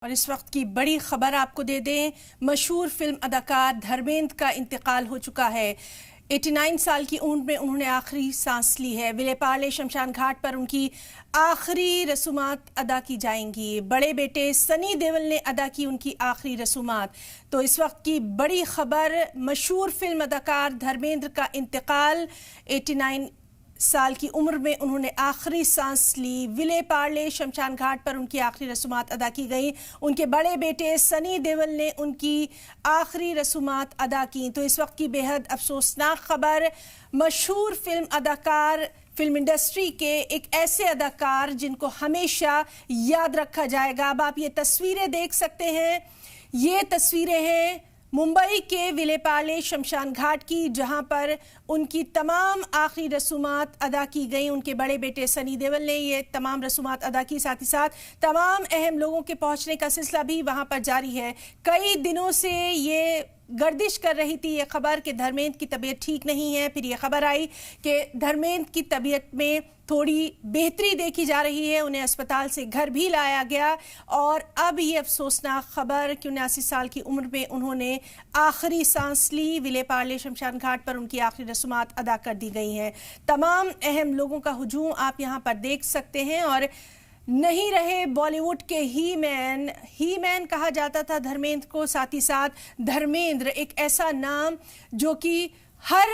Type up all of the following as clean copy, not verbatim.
और इस वक्त की बड़ी खबर आपको दे दें, मशहूर फिल्म अदाकार धर्मेंद्र का इंतकाल हो चुका है। 89 साल की उम्र में उन्होंने आखिरी सांस ली है। विलेपार्ले शमशान घाट पर उनकी आखिरी रसूमात अदा की जाएंगी। बड़े बेटे सनी देओल ने अदा की उनकी आखिरी रसूमात। तो इस वक्त की बड़ी खबर, मशहूर फिल्म अदाकार धर्मेंद्र का इंतकाल। 89 साल की उम्र में उन्होंने आखिरी सांस ली। विलेपार्ले शमशान घाट पर उनकी आखिरी रसूमात अदा की गई। उनके बड़े बेटे सनी देओल ने उनकी आखिरी रसूमात अदा की। तो इस वक्त की बेहद अफसोसनाक खबर, मशहूर फिल्म अदाकार, फिल्म इंडस्ट्री के एक ऐसे अदाकार जिनको हमेशा याद रखा जाएगा। अब आप ये तस्वीरें देख सकते हैं, ये तस्वीरें हैं मुंबई के विलेपार्ले शमशान घाट की, जहां पर उनकी तमाम आखिरी रसूमात अदा की गई। उनके बड़े बेटे सनी देओल ने ये तमाम रसूमात अदा की। साथ ही साथ तमाम अहम लोगों के पहुंचने का सिलसिला भी वहां पर जारी है। कई दिनों से ये गर्दिश कर रही थी ये खबर कि धर्मेंद्र की तबीयत ठीक नहीं है। फिर ये खबर आई कि धर्मेंद्र की तबीयत में थोड़ी बेहतरी देखी जा रही है। उन्हें अस्पताल से घर भी लाया गया और अब ये अफसोसनाक खबर कि 79 साल की उम्र में उन्होंने आखिरी सांस ली। विलेपार्ले शमशान घाट पर उनकी आखिरी रसूमात अदा कर दी गई हैं। तमाम अहम लोगों का हुजूम आप यहाँ पर देख सकते हैं। और नहीं रहे बॉलीवुड के ही मैन कहा जाता था धर्मेंद्र को। साथ ही साथ धर्मेंद्र एक ऐसा नाम जो कि हर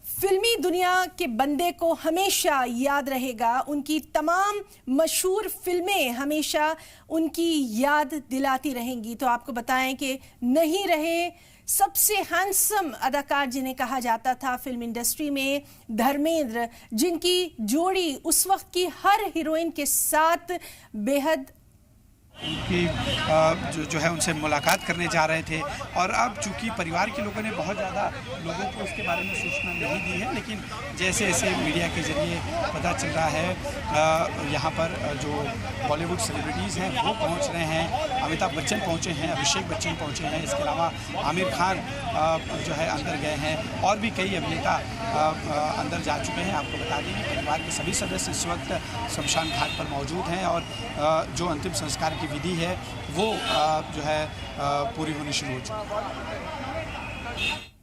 फिल्मी दुनिया के बंदे को हमेशा याद रहेगा। उनकी तमाम मशहूर फिल्में हमेशा उनकी याद दिलाती रहेंगी। तो आपको बताएं कि नहीं रहे सबसे हैंडसम अदाकार जिन्हें कहा जाता था फिल्म इंडस्ट्री में, धर्मेंद्र, जिनकी जोड़ी उस वक्त की हर हीरोइन के साथ बेहद कि जो है उनसे मुलाकात करने जा रहे थे। और अब चूंकि परिवार के लोगों ने बहुत ज़्यादा लोगों को इसके बारे में सूचना नहीं दी है, लेकिन जैसे जैसे मीडिया के जरिए पता चल रहा है, यहाँ पर जो बॉलीवुड सेलिब्रिटीज़ हैं वो पहुँच रहे हैं। अमिताभ बच्चन पहुँचे हैं, अभिषेक बच्चन पहुँचे हैं, इसके अलावा आमिर खान जो है अंदर गए हैं और भी कई अभिनेता अंदर जा चुके हैं। आपको बता दें कि परिवार के सभी सदस्य इस वक्त शमशान घाट पर मौजूद हैं और जो अंतिम संस्कार की विधि है वो जो है पूरी होनी शुरू हो चुकी है।